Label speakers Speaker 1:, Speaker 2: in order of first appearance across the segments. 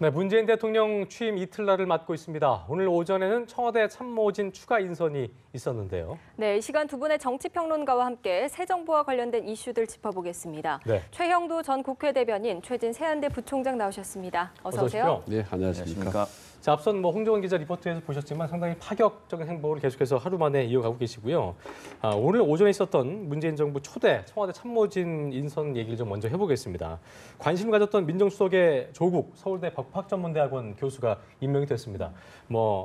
Speaker 1: 네, 문재인 대통령 취임 이틀날을 맞고 있습니다. 오늘 오전에는 청와대 참모진 추가 인선이 있었는데요.
Speaker 2: 네, 이 시간 두 분의 정치평론가와 함께 새 정부와 관련된 이슈들 짚어보겠습니다.
Speaker 1: 네.
Speaker 2: 최형두 전 국회 대변인, 최진 세안대 부총장 나오셨습니다. 어서 오세요.
Speaker 3: 네, 안녕하십니까.
Speaker 1: 자, 앞선 홍정원 기자 리포트에서 보셨지만 상당히 파격적인 행보를 계속해서 하루 만에 이어가고 계시고요. 오늘 오전에 있었던 문재인 정부 초대 청와대 참모진 인선 얘기를 좀 먼저 해보겠습니다. 관심을 가졌던 민정수석의 조국 서울대 법학전문대학원 교수가 임명이 됐습니다.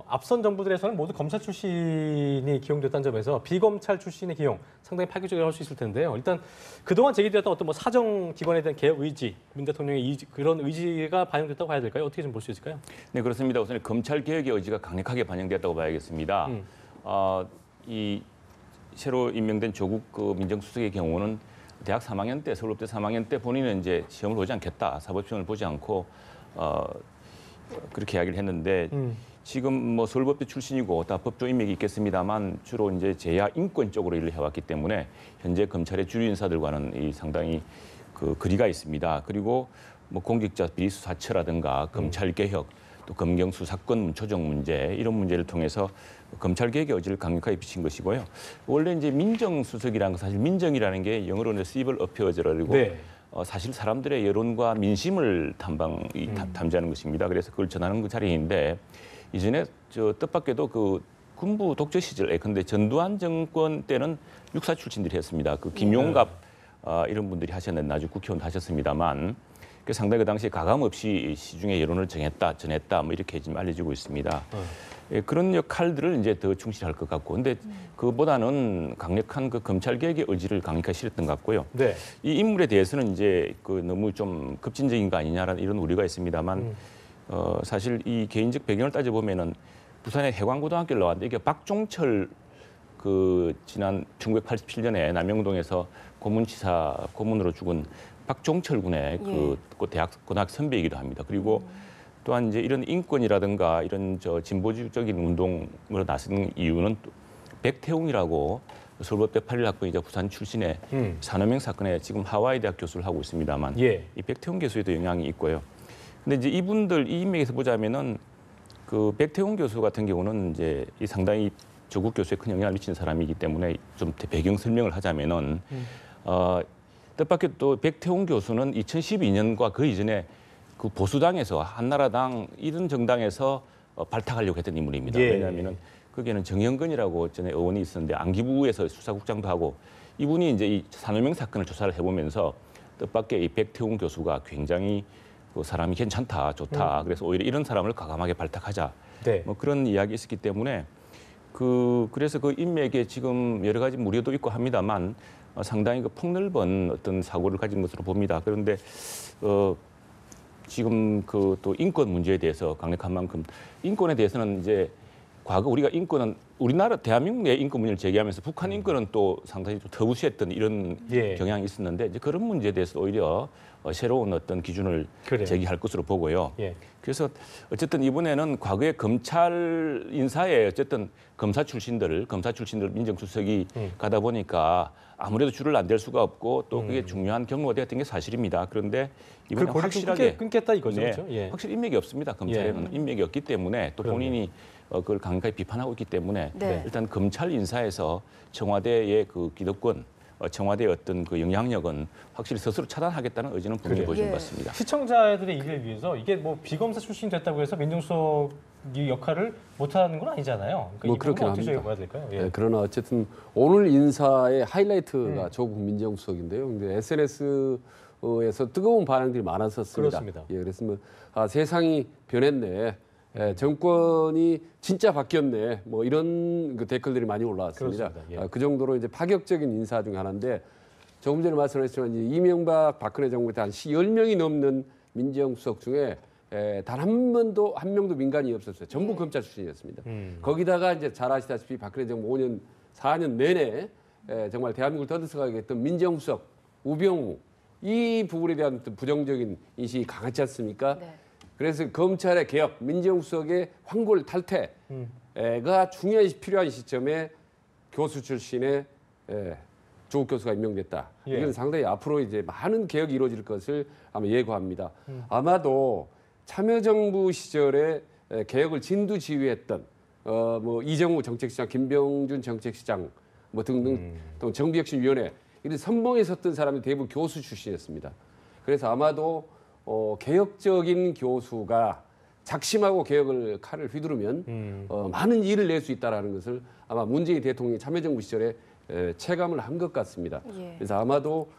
Speaker 1: 앞선 정부들에서는 모두 검사 출신이 기용됐다는 점에서 비검찰 출신의 기용 상당히 파격적이라고 할 수 있을 텐데요. 일단 그동안 제기되었던 어떤 사정 기관에 대한 개혁 의지, 문 대통령의 그런 의지가 반영됐다고 봐야 될까요? 어떻게 좀 볼 수 있을까요?
Speaker 4: 네, 그렇습니다. 우선 검찰 개혁의 의지가 강력하게 반영됐다고 봐야겠습니다. 이 새로 임명된 조국 민정수석의 경우는 대학 3학년 때, 서울대 3학년 때 본인은 이제 시험을 보지 않겠다, 사법시험을 보지 않고 그렇게 이야기를 했는데 지금 서울법대 출신이고 다 법조 인맥이 있겠습니다만 주로 이제 재야 인권 쪽으로 일을 해왔기 때문에 현재 검찰의 주류 인사들과는 이 상당히 거리가 있습니다. 그리고 공직자 비리 수사처라든가 검찰 개혁, 또 검경 수사권 문초정 문제 이런 문제를 통해서 검찰 개혁의 의지를 강력하게 비친 것이고요. 원래 이제 민정수석이라는 건 사실 민정이라는 게 영어로는 civil affairs라고
Speaker 1: 네.
Speaker 4: 사실 사람들의 여론과 민심을 탐지하는 것입니다. 그래서 그걸 전하는 그 자리인데 이전에 뜻밖에도 그 군부 독재 시절에 근데 전두환 정권 때는 육사 출신들이 했습니다. 그 김용갑 이런 분들이 하셨는데 나중에 국회의원 하셨습니다만 상당히 그 당시에 가감 없이 시중의 여론을 전했다 이렇게 지금 알려지고 있습니다. 예, 그런 역할들을 이제 더 충실할 것 같고, 근데 그보다는 강력한 그 검찰 개혁의 의지를 강력하게 실었던 것 같고요.
Speaker 1: 네.
Speaker 4: 이 인물에 대해서는 이제 너무 좀 급진적인 거 아니냐라는 이런 우려가 있습니다만, 사실 이 개인적 배경을 따져 보면은 부산의 해광고등학교를 나왔는데 이게 박종철 지난 1987년에 남영동에서 고문으로 죽은 박종철 군의 그 대학 고등학교 선배이기도 합니다. 그리고 또한 이제 이런 인권이라든가 이런 진보적인 운동으로 나선 이유는 또 백태웅이라고 서울법대 81학번이자 부산 출신의 산업명 사건에 지금 하와이 대학 교수를 하고 있습니다만 이 백태웅 교수에도 영향이 있고요. 근데 이제 이분들 이 인맥에서 보자면은 그 백태웅 교수 같은 경우는 이제 이 상당히 조국 교수에 큰 영향을 미치는 사람이기 때문에 좀 배경 설명을 하자면은 뜻밖의 또 백태웅 교수는 2012년과 그 이전에 그 보수당에서 한나라당 이런 정당에서 발탁하려고 했던 인물입니다. 왜냐하면은 거기에는 정영근이라고 전에 의원이 있었는데 안기부에서 수사국장도 하고 이분이 이제 이 산업명 사건을 조사를 해보면서 뜻밖의 이 백태웅 교수가 굉장히 그 사람이 괜찮다, 좋다. 그래서 오히려 이런 사람을 과감하게 발탁하자. 그런 이야기 있었기 때문에 그래서 그 인맥에 지금 여러 가지 무료도 있고 합니다만 상당히 그 폭넓은 어떤 사고를 가진 것으로 봅니다. 그런데 지금 또 인권 문제에 대해서 강력한 만큼 인권에 대해서는 이제 과거 우리가 인권은 우리나라 대한민국 내 인권 문제를 제기하면서 북한 인권은 또 상당히 좀 터부시했던 이런 경향이 있었는데 이제 그런 문제에 대해서 오히려 새로운 어떤 기준을 제기할 것으로 보고요. 그래서 어쨌든 이번에는 과거에 검찰 인사에 어쨌든 검사 출신들 민정수석이 가다 보니까 아무래도 줄을 안 댈 수가 없고 또 그게 중요한 경로가 되었던 게 사실입니다. 그런데 이번에 확실하게
Speaker 1: 끊겠다 이거죠. 그렇죠?
Speaker 4: 확실히 인맥이 없습니다. 검찰에는 인맥이 없기 때문에 또 본인이 그걸 강하게 비판하고 있기 때문에 일단 검찰 인사에서 청와대의 그 기득권, 청와대의 어떤 그 영향력은 확실히 스스로 차단하겠다는 의지는 분명히 보여준 것 같습니다.
Speaker 1: 시청자들의 이해를 위해서 이게 비검사 출신이 됐다고 해서 민정수석이 역할을 못하는 건 아니잖아요. 그러니까
Speaker 3: 그렇긴
Speaker 1: 어떻게
Speaker 3: 합니다.
Speaker 1: 봐야 될까요?
Speaker 3: 그러나 어쨌든 오늘 인사의 하이라이트가 조국 민정수석인데요. 근데 SNS에서 뜨거운 반응들이 많았었습니다.
Speaker 1: 그렇습니다.
Speaker 3: 그래서 세상이 변했네. 정권이 진짜 바뀌었네. 이런 그 댓글들이 많이 올라왔습니다. 그 정도로 이제 파격적인 인사 중 하나인데 조금 전에 말씀하셨지만 이명박 박근혜 정부 때 한 10명이 넘는 민정수석 중에 단 한 명도 민간이 없었어요. 전부 검찰 출신이었습니다. 거기다가 이제 잘 아시다시피 박근혜 정부 5년, 4년 내내 정말 대한민국을 떠들썩하게 했던 민정수석, 우병우 이 부분에 대한 부정적인 인식이 강하지 않습니까? 그래서 검찰의 개혁, 민정수석의 황골 탈퇴가 필요한 시점에 교수 출신의 조국 교수가 임명됐다. 이건 상당히 앞으로 이제 많은 개혁이 이루어질 것을 아마 예고합니다. 아마도 참여정부 시절에 개혁을 진두지휘했던 뭐 이정우 정책시장, 김병준 정책시장 뭐 등등 또 정비혁신위원회 이런 선봉에 섰던 사람이 대부분 교수 출신이었습니다. 그래서 아마도 개혁적인 교수가 작심하고 개혁을 칼을 휘두르면 많은 일을 낼 수 있다라는 것을 아마 문재인 대통령이 참여정부 시절에 체감을 한 것 같습니다.
Speaker 2: 예.
Speaker 3: 그래서 아마도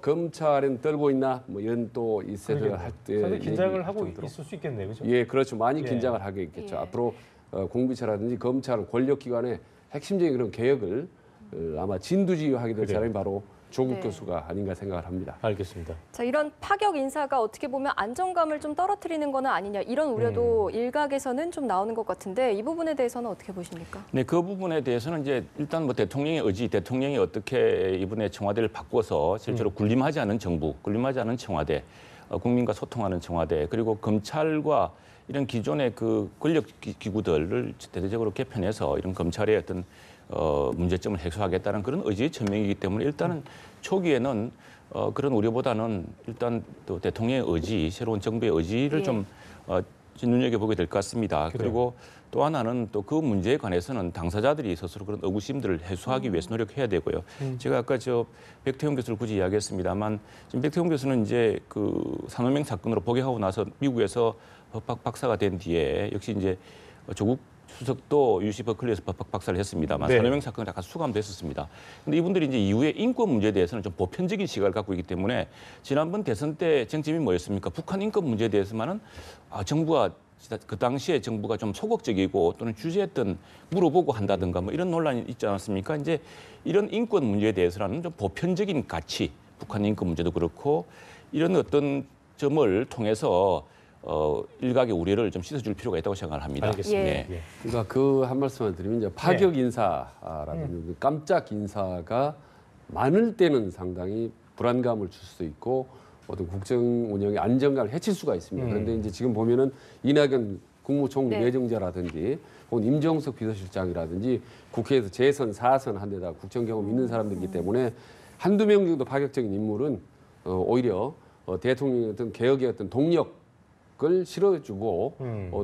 Speaker 3: 검찰은 떨고 있나 뭐 이런 또 이세를 할 때
Speaker 1: 상당히 긴장을 하고 있을 수 있겠네요, 그렇죠?
Speaker 3: 예, 그렇죠. 많이
Speaker 1: 예.
Speaker 3: 긴장을 하게 있겠죠.
Speaker 2: 예.
Speaker 3: 앞으로 공비처라든지 검찰 권력기관의 핵심적인 그런 개혁을 아마 진두지휘하게 될
Speaker 1: 그래요.
Speaker 3: 사람이 바로 조국
Speaker 2: 네.
Speaker 3: 교수가 아닌가 생각을 합니다.
Speaker 1: 알겠습니다.
Speaker 2: 자, 이런 파격 인사가 어떻게 보면 안정감을 좀 떨어뜨리는 거는 아니냐 이런 우려도 일각에서는 좀 나오는 것 같은데 이 부분에 대해서는 어떻게 보십니까?
Speaker 4: 네, 그 부분에 대해서는 이제 일단 뭐 대통령의 의지, 대통령이 어떻게 이번에 청와대를 바꿔서 실제로 군림하지 않은 정부, 군림하지 않은 청와대, 국민과 소통하는 청와대, 그리고 검찰과 이런 기존의 그 권력 기구들을 대대적으로 개편해서 이런 검찰의 어떤 문제점을 해소하겠다는 그런 의지의 천명이기 때문에 일단은 초기에는 그런 우려보다는 일단 또 대통령의 의지, 새로운 정부의 의지를
Speaker 2: 예.
Speaker 4: 좀 눈여겨보게 될 것 같습니다.
Speaker 1: 그래요.
Speaker 4: 그리고 또 하나는 또 그 문제에 관해서는 당사자들이 스스로 그런 의구심들을 해소하기 위해서 노력해야 되고요. 제가 아까 백태용 교수를 굳이 이야기했습니다만 지금 백태용 교수는 이제 그 산호명 사건으로 복역하고 나서 미국에서 법학 박사가 된 뒤에 역시 이제 조국 수석도 UC 버클리에서 법학 박사를 했습니다만
Speaker 1: 네.
Speaker 4: 산호명 사건을 약간 수감됐었습니다. 근데 이분들이 이제 이후에 인권 문제에 대해서는 좀 보편적인 시각을 갖고 있기 때문에 지난번 대선 때 쟁점이 뭐였습니까? 북한 인권 문제에 대해서만은 정부가 그 당시에 정부가 좀 소극적이고 또는 주제했던 물어보고 한다든가 뭐 이런 논란이 있지 않았습니까? 이제 이런 인권 문제에 대해서는 좀 보편적인 가치, 북한 인권 문제도 그렇고 이런 어떤 점을 통해서 일각의 우려를 좀 씻어줄 필요가 있다고 생각을 합니다.
Speaker 1: 알겠습니다.
Speaker 2: 예.
Speaker 1: 예.
Speaker 3: 그러니까 그 한 말씀을 드리면 이제 파격 인사라든지 깜짝 인사가 많을 때는 상당히 불안감을 줄 수도 있고 어떤 국정 운영의 안정감을 해칠 수가 있습니다. 그런데 이제 지금 보면은 이낙연 국무총리
Speaker 2: 네.
Speaker 3: 내정자라든지 혹은 임정석 비서실장이라든지 국회에서 재선, 4선 한 데다 국정 경험 있는 사람들이기 때문에 한두 명 정도 파격적인 인물은 오히려 대통령의 어떤 개혁의 어떤 동력을 실어주고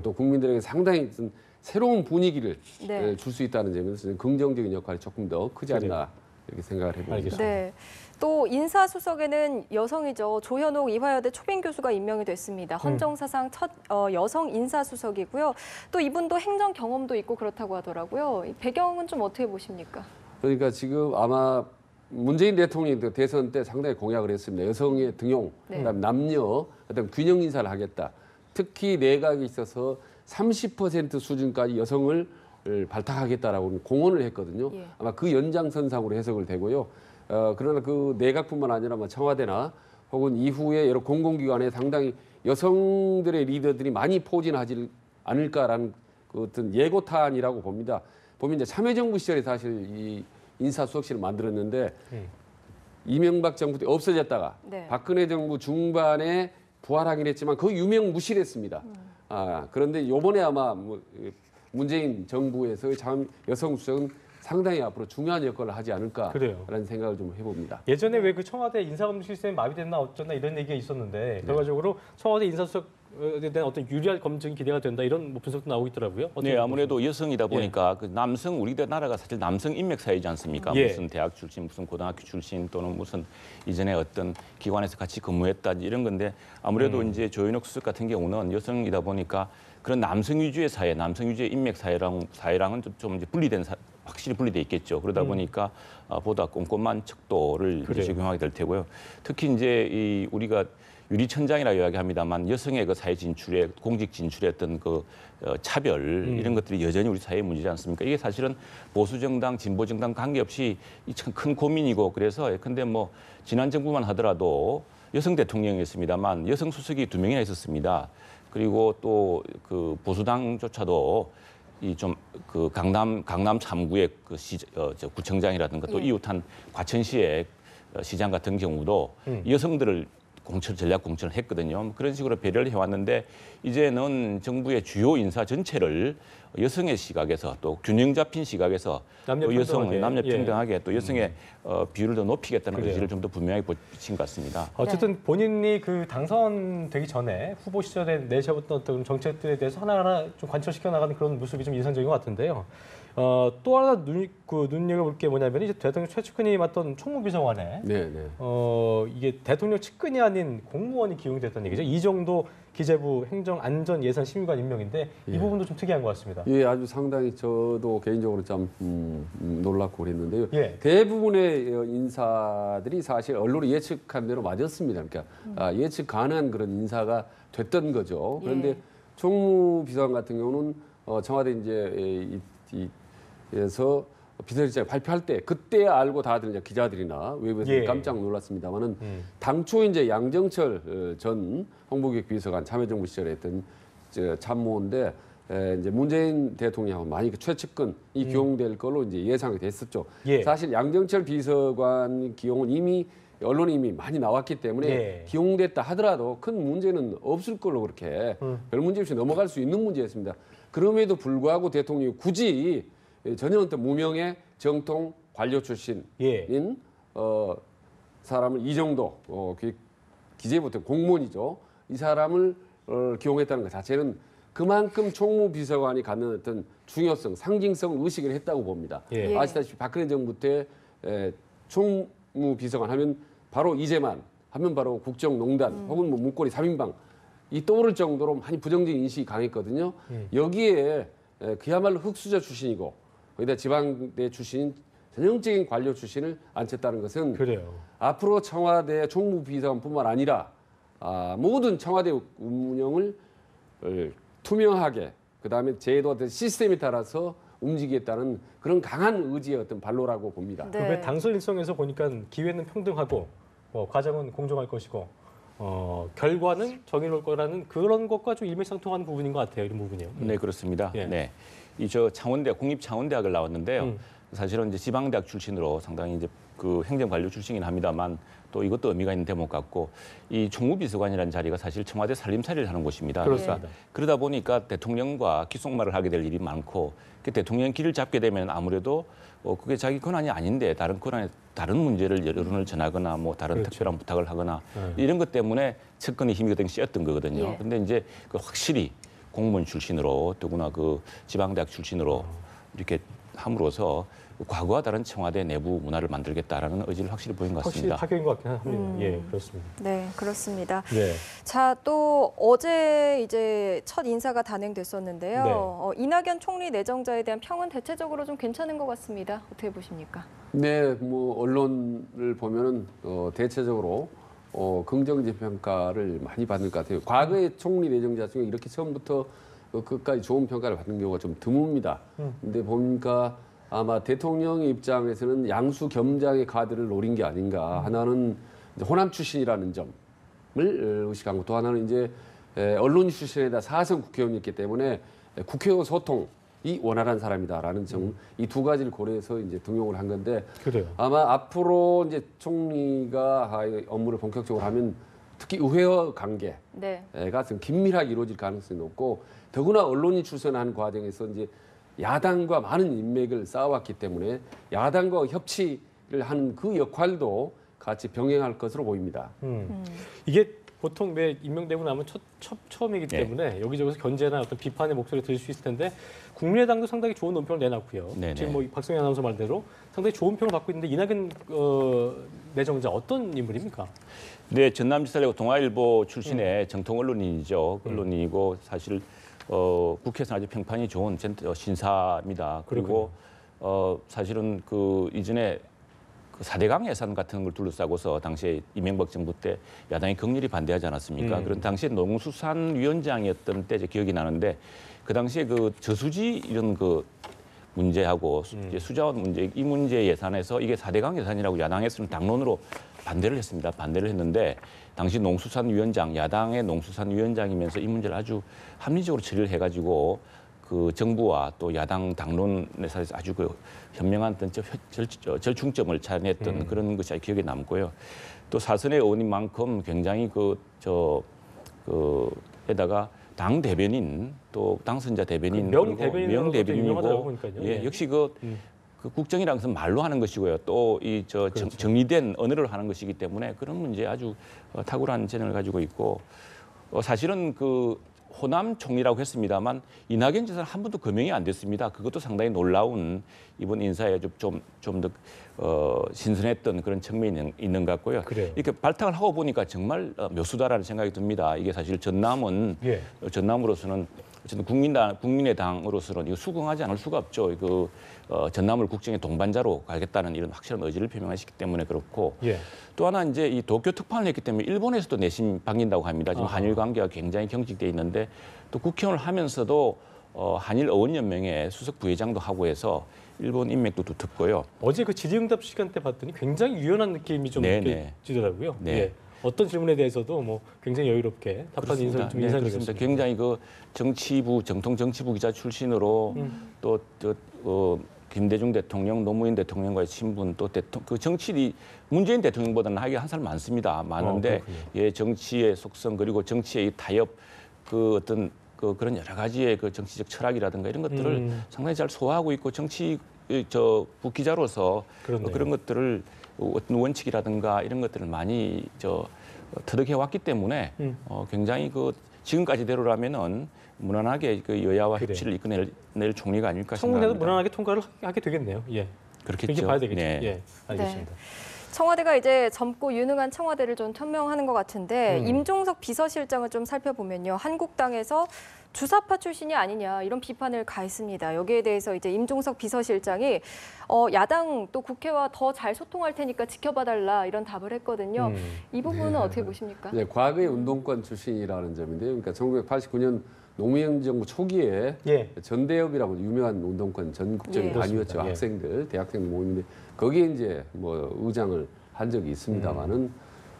Speaker 3: 또 국민들에게 상당히 어떤 새로운 분위기를
Speaker 2: 네.
Speaker 3: 줄 수 있다는 점에서 긍정적인 역할이 조금 더 크지 않나 이렇게 생각을 해봅니다.
Speaker 1: 알겠습니다.
Speaker 2: 네. 또 인사수석에는 여성이죠. 조현옥 이화여대 초빙 교수가 임명이 됐습니다. 헌정사상 첫 여성 인사수석이고요. 또 이분도 행정 경험도 있고 그렇다고 하더라고요. 이 배경은 좀 어떻게 보십니까?
Speaker 3: 그러니까 지금 아마 문재인 대통령이 대선 때 상당히 공약을 했습니다. 여성의 등용,
Speaker 2: 네.
Speaker 3: 그다음 남녀 어떤 균형 인사를 하겠다. 특히 내각에 있어서 30% 수준까지 여성을 발탁하겠다라고 공언을 했거든요.
Speaker 2: 예.
Speaker 3: 아마 그 연장선상으로 해석을 되고요. 그러나 그 내각뿐만 아니라 청와대나 혹은 이후에 여러 공공기관에 상당히 여성들의 리더들이 많이 포진하지 않을까라는 그 어떤 예고탄이라고 봅니다. 보면 이제 참여정부 시절에 사실 이 인사수석실을 만들었는데 이명박 정부 때 없어졌다가
Speaker 2: 네.
Speaker 3: 박근혜 정부 중반에 부활하긴 했지만 거의 유명무실했습니다. 그런데 이번에 아마 문재인 정부에서의 여성 수석은 상당히 앞으로 중요한 역할을 하지 않을까라는
Speaker 1: 그래요.
Speaker 3: 생각을 좀 해봅니다.
Speaker 1: 예전에 왜 그 청와대 인사검증 시스템이 마비됐나 어쩌나 이런 얘기가 있었는데 결과적으로 청와대 인사수석에 대한 어떤 유리한 검증이 기대가 된다 이런 분석도 나오고 있더라고요. 어떻게
Speaker 4: 네, 아무래도 여성이다 보니까 그 남성 우리 나라가 사실 남성 인맥 사회이지 않습니까?
Speaker 1: 예.
Speaker 4: 무슨 대학 출신, 무슨 고등학교 출신 또는 무슨 이전에 어떤 기관에서 같이 근무했다 이런 건데 아무래도 이제 조현옥 수석 같은 경우는 여성이다 보니까 그런 남성 위주의 사회, 남성 위주의 인맥 사회랑은 좀 이제 확실히 분리돼 있겠죠. 그러다 보니까 보다 꼼꼼한 척도를 이제 적용하게 될 테고요. 특히 이제 우리가 유리천장이라고 이야기합니다만 여성의 그 사회 진출에 공직 진출의 어떤 그 차별 이런 것들이 여전히 우리 사회의 문제지 않습니까? 이게 사실은 보수 정당, 진보 정당 관계없이 참 큰 고민이고 그래서 근데 뭐 지난 정부만 하더라도 여성 대통령이었습니다만 여성 수석이 2명이나 있었습니다. 그리고 또 그 보수당조차도 이 좀 그 강남 3구의 그 구청장이라든가 또
Speaker 2: 예.
Speaker 4: 이웃한 과천시의 시장 같은 경우도 여성들을 공천 전략 공천을 했거든요. 그런 식으로 배려를 해왔는데 이제는 정부의 주요 인사 전체를 여성의 시각에서 또 균형 잡힌 시각에서 또 여성 남녀 평등하게 또 여성의 비율을 더 높이겠다는 의지를 좀 더 분명하게 보친 것 같습니다.
Speaker 1: 어쨌든 본인이 그 당선되기 전에 후보 시절에 내세웠던 어떤 정책들에 대해서 하나하나 좀 관철시켜 나가는 그런 모습이 좀 인상적인 것 같은데요. 또 하나 눈여겨볼 게 뭐냐면 이제 대통령 최측근이 맡던 총무비서관에 이게 대통령 측근이 아닌 공무원이 기용이 됐다는 얘기죠. 이 정도 기재부 행정안전예산심의관 임명인데 이 부분도 좀 특이한 것 같습니다.
Speaker 3: 예, 아주 상당히 저도 개인적으로 좀 놀랍고 그랬는데요.
Speaker 1: 예.
Speaker 3: 대부분의 인사들이 사실 언론이 예측한 대로 맞았습니다. 그러니까 예측 가능한 그런 인사가 됐던 거죠. 그런데 총무비서관 같은 경우는 청와대 에서 비서실장 발표할 때 그때 알고 다들 이제 기자들이나 외부에서 깜짝 놀랐습니다만은 당초 이제 양정철 전 홍보기획 비서관 참여정부 시절에 했던 참모인데 이제 문재인 대통령하고 많이 최측근이 기용될 걸로 이제 예상이 됐었죠. 사실 양정철 비서관 기용은 이미 언론이 이미 많이 나왔기 때문에 기용됐다 하더라도 큰 문제는 없을 걸로 그렇게 별 문제 없이 넘어갈 수 있는 문제였습니다. 그럼에도 불구하고 대통령이 굳이 전혀 어떤 무명의 정통 관료 출신인 사람을 이 정도 기재부터 공무원이죠. 이 사람을 기용했다는 것 자체는 그만큼 총무비서관이 갖는 어떤 중요성, 상징성 의식을 했다고 봅니다. 아시다시피 박근혜 정부 때 총무비서관 하면 바로 이재만 하면 바로 국정농단 혹은 뭐 문고리 3인방 이 떠오를 정도로 많이 부정적인 인식이 강했거든요. 여기에 그야말로 흑수저 출신이고 거기다 지방대 출신 전형적인 관료 출신을 앉혔다는 것은 앞으로 청와대 총무비서관뿐만 아니라 모든 청와대 운영을 투명하게 그다음에 제도 시스템에 따라서 움직이겠다는 그런 강한 의지의 어떤 발로라고 봅니다.
Speaker 1: 그 당선 일성에서 보니까 기회는 평등하고 과정은 공정할 것이고 결과는 정의로울 거라는 그런 것과 좀 일맥상통하는 부분인 것 같아요. 이런 부분이요.
Speaker 4: 네, 그렇습니다. 네, 이 저 창원대 국립창원대학을 나왔는데요. 사실은 이제 지방대학 출신으로 상당히 이제 그 행정관료 출신이긴 합니다만 또 이것도 의미가 있는 대목 같고 이 총무비서관이라는 자리가 사실 청와대 살림살이를 하는 곳입니다. 그러니까 그러다 보니까 대통령과 귓속말을 하게 될 일이 많고 그 대통령 길을 잡게 되면 아무래도 그게 자기 권한이 아닌데 다른 권한에 다른 문제를 여론을 전하거나 뭐 다른 특별한 부탁을 하거나 이런 것 때문에 측근의 힘이 그때 쓰였던 거거든요. 근데 이제 그 확실히 공무원 출신으로 더구나 그 지방대학 출신으로 이렇게 함으로써 과거와 다른 청와대 내부 문화를 만들겠다라는 의지를 확실히 보인 것 같습니다.
Speaker 1: 확실히 파격인 것 같긴 합니다. 예, 그렇습니다.
Speaker 2: 네, 그렇습니다. 자, 또 어제 이제 첫 인사가 단행됐었는데요. 이낙연 총리 내정자에 대한 평은 대체적으로 좀 괜찮은 것 같습니다. 어떻게 보십니까?
Speaker 3: 네, 뭐 언론을 보면은 대체적으로 긍정적 평가를 많이 받는 것 같아요. 과거의 총리 내정자 중에 이렇게 처음부터 끝까지 좋은 평가를 받는 경우가 좀 드뭅니다. 근데 보니까 아마 대통령의 입장에서는 양수 겸장의 카드를 노린 게 아닌가. 하나는 이제 호남 출신이라는 점을 의식한 거, 또 하나는 이제 언론 출신에다 4선 국회의원이었기 때문에 국회의원 소통이 원활한 사람이다라는 점, 이 두 가지를 고려해서 이제 등용을 한 건데 아마 앞으로 이제 총리가 업무를 본격적으로 하면 특히 의회와 관계가 좀 긴밀하게 이루어질 가능성이 높고 더구나 언론이 출선한 과정에서 이제 야당과 많은 인맥을 쌓아왔기 때문에 야당과 협치를 하는 그 역할도 같이 병행할 것으로 보입니다.
Speaker 1: 이게 보통 왜 임명되고 나면 처음이기 때문에 여기저기서 견제나 어떤 비판의 목소리를 들을 수 있을 텐데 국민의당도 상당히 좋은 논평을 내놨고요. 지금 뭐 박성희 아나운서 말대로 상당히 좋은 평을 받고 있는데 이낙연 내정자 어떤 인물입니까?
Speaker 4: 네, 전남지사하고 동아일보 출신의 정통 언론인이죠. 언론인이고 사실 국회에서 아주 평판이 좋은 신사입니다. 그리고 사실은 그 이전에 그 4대강 예산 같은 걸 둘러싸고서 당시에 이명박 정부 때 야당이 격렬히 반대하지 않았습니까? 그런 당시에 농수산위원장이었던 때 기억이 나는데 그 당시에 그 저수지 이런 그 문제하고 이제 수자원 문제 이 문제 예산에서 이게 4대강 예산이라고 야당에서는 당론으로 반대를 했습니다. 반대를 했는데 당시 농수산위원장, 야당의 농수산위원장이면서 이 문제를 아주 합리적으로 처리를 해가지고 그 정부와 또 야당 당론에 사이에서 아주 그 현명한 어떤 절충점을 찾아냈던 그런 것이 기억에 남고요. 또 사선의 의원님만큼 굉장히 에다가 당 대변인 또 당선자 대변인
Speaker 1: 명 대변인이고
Speaker 4: 예, 역시 그 국정이라는 것은 말로 하는 것이고요. 또 정리된 언어를 하는 것이기 때문에 그런 문제에 아주 탁월한 재능을 가지고 있고 사실은 그 호남 총리라고 했습니다만 이낙연 지사는 한 번도 거명이 안 됐습니다. 그것도 상당히 놀라운 이번 인사에 좀 더 신선했던 그런 측면이 있는 것 같고요.
Speaker 1: 그래요.
Speaker 4: 이렇게 발탁을 하고 보니까 정말 묘수다라는 생각이 듭니다. 이게 사실 전남은 전남으로서는 어쨌든 국민의 당으로서는 이거 수긍하지 않을 수가 없죠. 전남을 국정의 동반자로 가겠다는 이런 확실한 의지를 표명하시기 때문에 그렇고 또 하나 이제 이 도쿄 특판을 했기 때문에 일본에서도 내심 반긴다고 합니다. 지금 한일 관계가 굉장히 경직돼 있는데 또 국회의원을 하면서도 한일 의원연맹의 수석 부회장도 하고 해서 일본 인맥도 두텁고요.
Speaker 1: 어제 그 질의응답 시간 때 봤더니 굉장히 유연한 느낌이 좀 느껴지더라고요. 네. 어떤 질문에 대해서도 뭐 굉장히 여유롭게 답하는 인상이 좀 인상적이었습니다.
Speaker 4: 굉장히 그 정통 정치부 기자 출신으로 또 김대중 대통령, 노무현 대통령과의 친분 또 그 정치리 문재인 대통령보다는 하기가 한 살 많습니다. 많은데 정치의 속성 그리고 정치의 이 타협 그런 여러 가지의 그 정치적 철학이라든가 이런 것들을 상당히 잘 소화하고 있고 부기자로서 그런 것들을 어떤 원칙이라든가 이런 것들을 많이 터득해 왔기 때문에 굉장히 지금까지대로라면은 무난하게 여야와 협치를 이끌어낼 총리가 아닐까 생각합니다.
Speaker 1: 청문회도 무난하게 통과를 하게 되겠네요.
Speaker 4: 그렇겠죠.
Speaker 1: 그렇게 봐야 되겠죠.
Speaker 4: 네.
Speaker 1: 알겠습니다.
Speaker 2: 청와대가 이제 젊고 유능한 청와대를 좀 천명하는 것 같은데 임종석 비서실장을 좀 살펴보면요. 한국당에서 주사파 출신이 아니냐 이런 비판을 가했습니다. 여기에 대해서 이제 임종석 비서실장이 야당 또 국회와 더 잘 소통할 테니까 지켜봐달라 이런 답을 했거든요. 이 부분은 어떻게 보십니까?
Speaker 3: 네, 과거의 운동권 출신이라는 점인데요. 그러니까 1989년 노무현 정부 초기에 전대협이라고 유명한 운동권 전국적인 단위였죠. 학생들, 대학생 모임인데 거기에 이제 뭐 의장을 한 적이 있습니다만은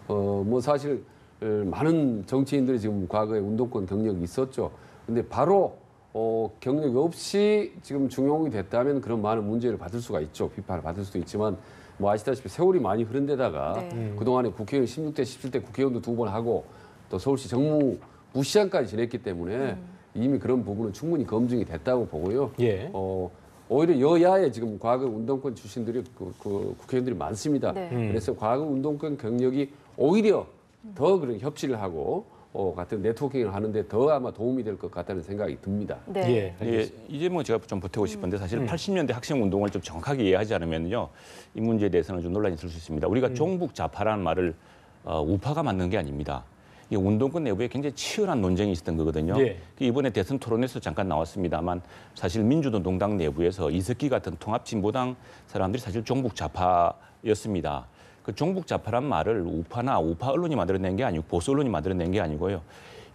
Speaker 3: 뭐 사실 많은 정치인들이 지금 과거에 운동권 경력이 있었죠. 근데 바로 경력이 없이 지금 중용이 됐다면 그런 많은 문제를 받을 수가 있죠. 비판을 받을 수도 있지만 뭐 아시다시피 세월이 많이 흐른 데다가 그동안에 국회의원 16대, 17대 국회의원도 2번 하고 또 서울시 정무부시장까지 지냈기 때문에 이미 그런 부분은 충분히 검증이 됐다고 보고요. 오히려 여야에 지금 과거 운동권 출신들이 그 국회의원들이 많습니다. 그래서 과거 운동권 경력이 오히려 더 그런 협치를 하고 같은 네트워킹을 하는데 더 아마 도움이 될 것 같다는 생각이 듭니다.
Speaker 4: 이제 뭐 제가 좀 보태고 싶은데 사실 80년대 학생 운동을 좀 정확하게 이해하지 않으면요 이 문제에 대해서는 좀 논란이 있을 수 있습니다. 우리가 종북 좌파라는 말을 우파가 만든 게 아닙니다. 이 운동권 내부에 굉장히 치열한 논쟁이 있었던 거거든요. 이번에 대선 토론에서 잠깐 나왔습니다만 사실 민주노동당 내부에서 이석기 같은 통합진보당 사람들이 사실 종북 좌파였습니다. 그 종북 좌파란 말을 우파 언론이 만들어낸 게 아니고 보수 언론이 만들어낸 게 아니고요.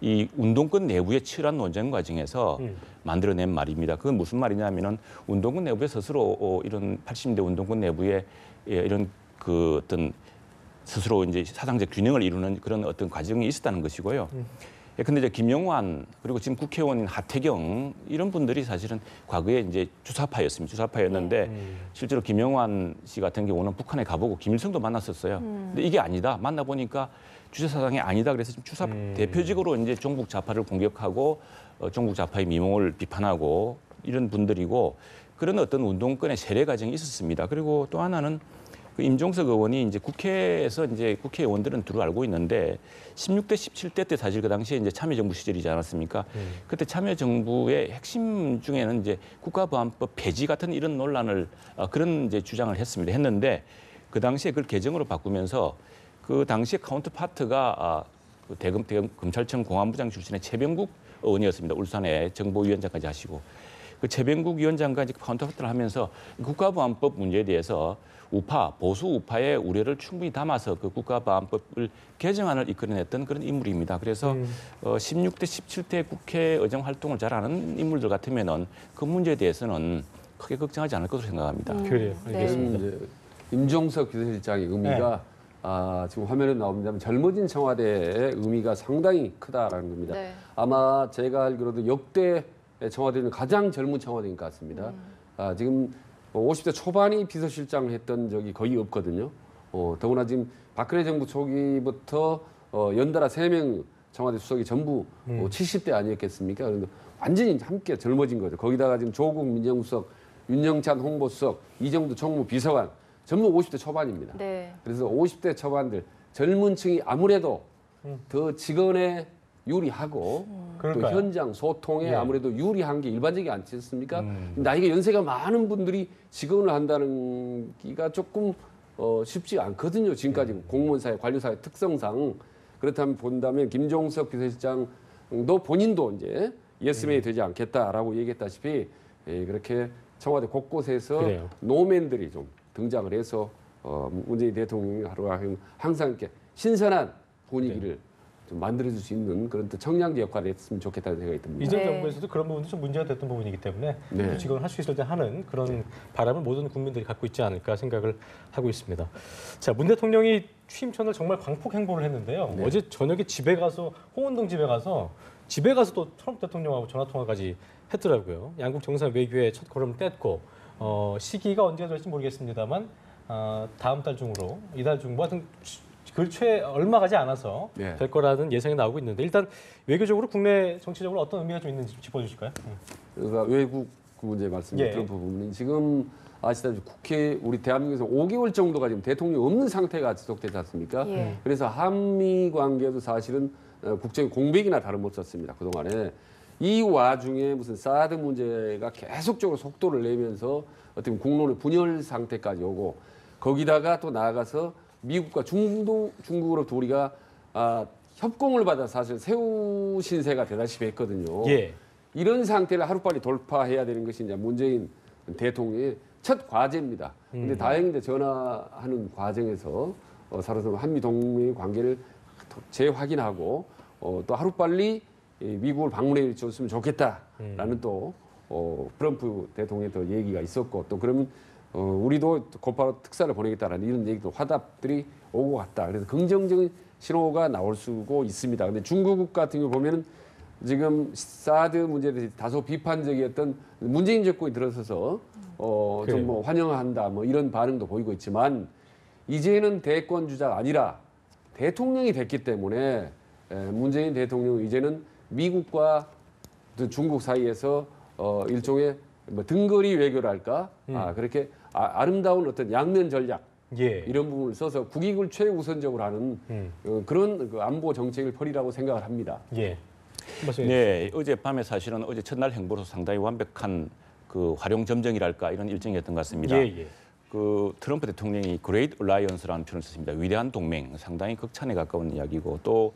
Speaker 4: 이 운동권 내부의 치열한 논쟁 과정에서 만들어낸 말입니다. 그건 무슨 말이냐면은 운동권 내부에 스스로 이런 80년대 운동권 내부에 이런 어떤 스스로 이제 사상적 균형을 이루는 그런 어떤 과정이 있었다는 것이고요. 근데 이제 김영환 그리고 지금 국회의원인 하태경 이런 분들이 사실은 과거에 이제 주사파였습니다. 주사파였는데 실제로 김영환 씨 같은 경우는 북한에 가보고 김일성도 만났었어요. 근데 이게 아니다. 만나보니까 주체 사상이 아니다. 그래서 지금 대표적으로 이제 종북 좌파를 공격하고 종북 좌파의 미몽을 비판하고 이런 분들이고 그런 어떤 운동권의 세례 과정이 있었습니다. 그리고 또 하나는 그 임종석 의원이 이제 국회에서 이제 국회의원들은 두루 알고 있는데 16대, 17대 때 사실 그 당시에 이제 참여정부 시절이지 않았습니까? 그때 참여정부의 핵심 중에는 이제 국가보안법 폐지 같은 이런 논란을 그런 이제 주장을 했는데 그 당시에 그걸 개정으로 바꾸면서 그 당시에 카운터파트가 대검 검찰청 공안부장 출신의 최병국 의원이었습니다. 울산에 정보위원장까지 하시고 그 최병국 위원장과 이제 카운터파트를 하면서 국가보안법 문제에 대해서 보수 우파의 우려를 충분히 담아서 그 국가보안법을 개정안을 이끌어냈던 그런 인물입니다. 그래서 16대, 17대 국회의정 활동을 잘하는 인물들 같으면은 그 문제에 대해서는 크게 걱정하지 않을 것으로 생각합니다.
Speaker 1: 그래요. 알겠습니다.
Speaker 3: 임종석 비서실장의 의미가 지금 화면에 나옵니다만 젊어진 청와대의 의미가 상당히 크다라는 겁니다. 아마 제가 알기로도 역대 청와대는 가장 젊은 청와대인 것 같습니다. 지금 50대 초반이 비서실장을 했던 적이 거의 없거든요. 더구나 지금 박근혜 정부 초기부터 연달아 3명 청와대 수석이 전부 70대 아니었겠습니까? 그런데 완전히 함께 젊어진 거죠. 거기다가 지금 조국 민정수석, 윤영찬 홍보수석, 이정두 총무비서관 전부 50대 초반입니다.
Speaker 2: 네.
Speaker 3: 그래서 50대 초반들 젊은 층이 아무래도 더 직원에 유리하고 또
Speaker 1: 그럴까요?
Speaker 3: 현장 소통에
Speaker 1: 네.
Speaker 3: 아무래도 유리한 게 일반적이 않지 않습니까? 나이가 연세가 많은 분들이 직원을 한다는 기가 조금 쉽지 않거든요. 지금까지 공무원사회, 관료사회 특성상. 그렇다면 본다면 김종석 비서실장도 본인도 이제 예스맨이 되지 않겠다라고 얘기했다시피 그렇게 청와대 곳곳에서
Speaker 1: 그래요.
Speaker 3: 노맨들이 좀 등장을 해서 문재인 대통령이 하루 항상 이렇게 신선한 분위기를 좀 만들어줄 수 있는 그런 또 청량제 역할을 했으면 좋겠다는 생각이 듭니다.
Speaker 1: 이전
Speaker 2: 네.
Speaker 1: 정부에서도 그런 부분도 좀 문제가 됐던 부분이기 때문에
Speaker 3: 네.
Speaker 1: 또 직원을 할 수 있을 때 하는 그런 바람을 모든 국민들이 갖고 있지 않을까 생각을 하고 있습니다. 자, 문 대통령이 취임 첫날 정말 광폭 행보를 했는데요.
Speaker 3: 네.
Speaker 1: 어제 저녁에 집에 가서 홍은동 집에 가서 또 트럼프 대통령하고 전화 통화까지 했더라고요. 양국 정상 외교의 첫 걸음을 뗐고 시기가 언제가 될지 모르겠습니다만 다음 달 중으로 이달 중뭐 하여튼 근처에 얼마 가지 않아서
Speaker 3: 네.
Speaker 1: 될 거라는 예상이 나오고 있는데 일단 외교적으로 국내 정치적으로 어떤 의미가 좀 있는지 짚어주실까요?
Speaker 3: 그러니까 외국 문제 말씀
Speaker 1: 예.
Speaker 3: 그런 부분은 지금 아시다시피 국회 우리 대한민국에서 5개월 정도가 지금 대통령이 없는 상태가 지속되지 않습니까?
Speaker 2: 예.
Speaker 3: 그래서 한미 관계도 사실은 국정의 공백이나 다름없었습니다. 그동안에. 이 와중에 무슨 사드 문제가 계속적으로 속도를 내면서 어떻게 보면 국론의 분열 상태까지 오고 거기다가 또 나아가서 미국과 중국으로부터 우리가 협공을 받아 사실 새우 신세가 되다시피 했거든요.
Speaker 1: 예.
Speaker 3: 이런 상태를 하루빨리 돌파해야 되는 것이 이제 문재인 대통령의 첫 과제입니다. 근데 다행히 이제 전화하는 과정에서 서로 한미 동맹 관계를 재확인하고 또 하루빨리 미국을 방문해 줬으면 좋겠다라는 또 트럼프 대통령의 또 얘기가 있었고 또 그러면 우리도 곧바로 특사를 보내겠다라는 이런 얘기도 화답들이 오고 갔다. 그래서 긍정적인 신호가 나올 수고 있습니다. 근데 중국 같은 경우 보면은 지금 사드 문제에 대해서 다소 비판적이었던 문재인 정권이 들어서서 좀 뭐 환영한다 뭐 이런 반응도 보이고 있지만 이제는 대권 주자가 아니라 대통령이 됐기 때문에 문재인 대통령은 이제는 미국과 중국 사이에서 일종의 뭐 등거리 외교랄까 그렇게 아름다운 어떤 양면 전략
Speaker 1: 예.
Speaker 3: 이런 부분을 써서 국익을 최우선적으로 하는 그런 그 안보 정책을 펼이라고 생각을 합니다.
Speaker 1: 예. 말씀해
Speaker 4: 네, 어젯밤에 사실은 어제 첫날 행보로서 상당히 완벽한 그 활용 점정이랄까 이런 일정이었던 것 같습니다.
Speaker 1: 예.
Speaker 4: 그 트럼프 대통령이 Great Alliance라는 표현을 썼습니다. 위대한 동맹, 상당히 극찬에 가까운 이야기고 또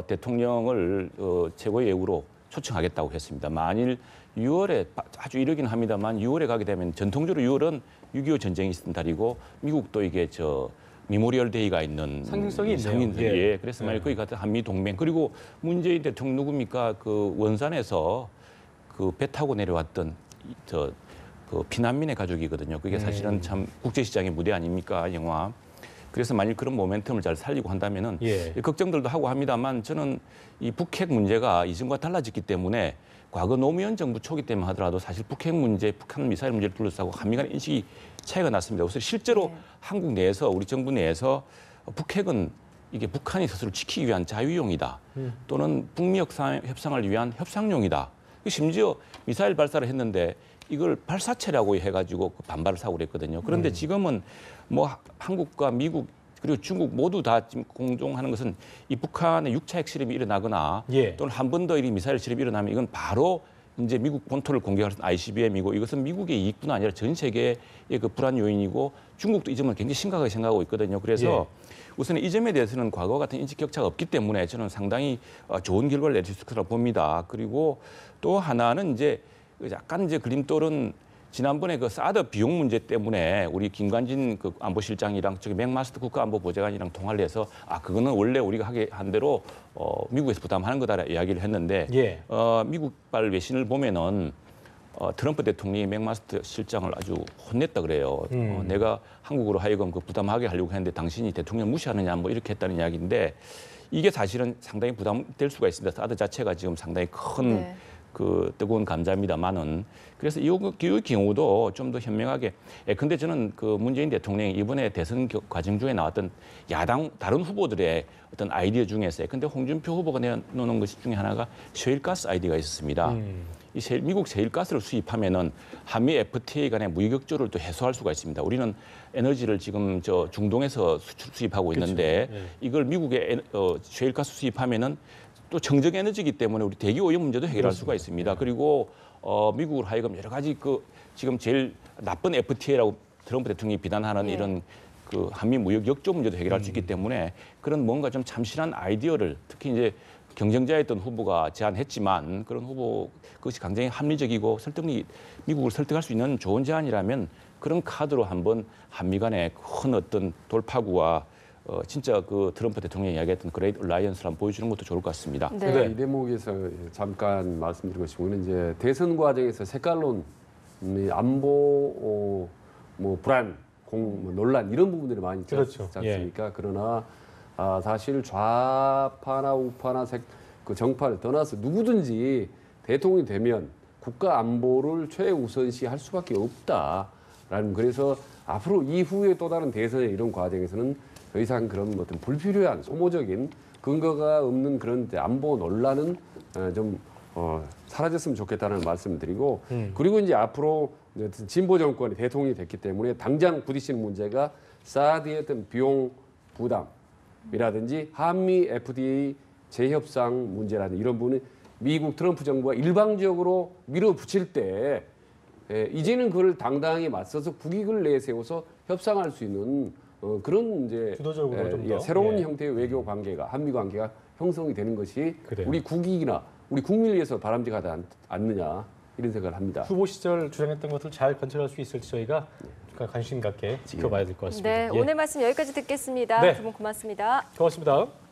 Speaker 4: 대통령을 최고의 예우로 초청하겠다고 했습니다. 만일 6월에 아주 이르긴 합니다만 6월에 가게 되면 전통적으로 6월은 6.25 전쟁이 있었던 달이고 미국도 이게 미모리얼 데이가 있는
Speaker 1: 상징성이 있네요.
Speaker 4: 상징들이
Speaker 1: 예.
Speaker 4: 그래서 만약 거기 같은 한미 동맹 그리고 문재인 대통령 누굽니까 그 원산에서 그 배 타고 내려왔던 그 피난민의 가족이거든요. 그게 사실은 참 국제시장의 무대 아닙니까 영화. 그래서 만일 그런 모멘텀을 잘 살리고 한다면은
Speaker 1: 예.
Speaker 4: 걱정들도 하고 합니다만 저는 이 북핵 문제가 이전과 달라졌기 때문에 과거 노무현 정부 초기 때만 하더라도 사실 북핵 문제, 북한 미사일 문제를 둘러싸고 한미 간의 인식이 차이가 났습니다. 그래서 실제로 한국 내에서 우리 정부 내에서 북핵은 이게 북한이 스스로 지키기 위한 자유용이다. 또는 북미 협상을 위한 협상용이다. 심지어 미사일 발사를 했는데 이걸 발사체라고 해가지고 반발을 사고 그랬거든요. 그런데 지금은 뭐 한국과 미국 그리고 중국 모두 다 지금 공존하는 것은 이 북한의 6차 핵실험이 일어나거나
Speaker 1: 예.
Speaker 4: 또는 한 번 더 이 미사일 실험이 일어나면 이건 바로 이제 미국 본토를 공격할 ICBM이고 이것은 미국의 이익뿐 아니라 전 세계의 그 불안 요인이고 중국도 이 점을 굉장히 심각하게 생각하고 있거든요. 그래서 우선 이 점에 대해서는 과거와 같은 인식 격차가 없기 때문에 저는 상당히 좋은 결과를 내줄 수 있을 거라고 봅니다. 그리고 또 하나는 이제 약간 이제 그림돌은 지난번에 그 사드 비용 문제 때문에 우리 김관진 그 안보실장이랑 저기 맥마스터 국가안보보좌관이랑 통화를 해서 그거는 원래 우리가 하게 한 대로 미국에서 부담하는 거다 이야기를 했는데
Speaker 1: 예.
Speaker 4: 미국발 외신을 보면은 트럼프 대통령이 맥마스터 실장을 아주 혼냈다 그래요. 내가 한국으로 하여금 그 부담하게 하려고 했는데 당신이 대통령 무시하느냐 뭐 이렇게 했다는 이야기인데 이게 사실은 상당히 부담될 수가 있습니다. 사드 자체가 지금 상당히 큰 그 뜨거운 감자입니다만은 그래서 이 경우도 좀 더 현명하게. 근데 저는 그 문재인 대통령이 이번에 대선 과정 중에 나왔던 야당 다른 후보들의 어떤 아이디어 중에서 근데 홍준표 후보가 내놓는 것 중에 하나가 셰일가스 아이디어가 있었습니다. 미국 셰일가스를 수입하면은 한미 FTA 간의 무역 격조를 또 해소할 수가 있습니다. 우리는 에너지를 지금 저 중동에서 수입하고 있는데 이걸 미국에 셰일가스 수입하면은 또 청정 에너지이기 때문에 우리 대기 오염 문제도 해결할 수가 있습니다. 그리고 미국을 하여금 여러 가지 그 지금 제일 나쁜 FTA라고 트럼프 대통령이 비난하는 이런 그 한미 무역 역조 문제도 해결할 수 있기 때문에 그런 뭔가 좀 참신한 아이디어를 특히 이제 경쟁자였던 후보가 제안했지만 그런 후보 그것이 굉장히 합리적이고 미국을 설득할 수 있는 좋은 제안이라면 그런 카드로 한번 한미 간의 큰 어떤 돌파구와 진짜 그 트럼프 대통령이 이야기했던 그레이트 얼라이언스를 한번 보여주는 것도 좋을 것 같습니다.
Speaker 2: 네.
Speaker 3: 제가 이 대목에서 잠깐 말씀드린 것이고는 이제 대선 과정에서 색깔론, 안보, 불안, 논란 이런 부분들이 많이 있지
Speaker 1: 그렇죠.
Speaker 3: 않습니까? 그러나 사실 좌파나 우파나 그 정파를 떠나서 누구든지 대통령이 되면 국가 안보를 최우선시 할 수밖에 없다라는 그래서 앞으로 이후에 또 다른 대선의 이런 과정에서는 더 이상 그런 어떤 불필요한 소모적인 근거가 없는 그런 안보 논란은 좀 사라졌으면 좋겠다는 말씀을 드리고 그리고 이제 앞으로 진보 정권이 대통령이 됐기 때문에 당장 부딪히는 문제가 사드의 어떤 비용 부담이라든지 한미 FDA 재협상 문제라든지 이런 부분은 미국 트럼프 정부가 일방적으로 밀어붙일 때 이제는 그걸 당당히 맞서서 국익을 내세워서 협상할 수 있는 그런 이제
Speaker 1: 주도적으로 좀 더.
Speaker 3: 새로운 형태의 외교 관계가 한미 관계가 형성이 되는 것이
Speaker 1: 그래요.
Speaker 3: 우리 국익이나 우리 국민을 위해서 바람직하지 않느냐 이런 생각을 합니다.
Speaker 1: 후보 시절 주장했던 것을 잘 관철할 수 있을지 저희가 관심 갖게 지켜봐야 될 것 같습니다.
Speaker 2: 네,
Speaker 1: 예.
Speaker 2: 오늘 말씀 여기까지 듣겠습니다.
Speaker 1: 네.
Speaker 2: 두 분 고맙습니다.
Speaker 1: 고맙습니다.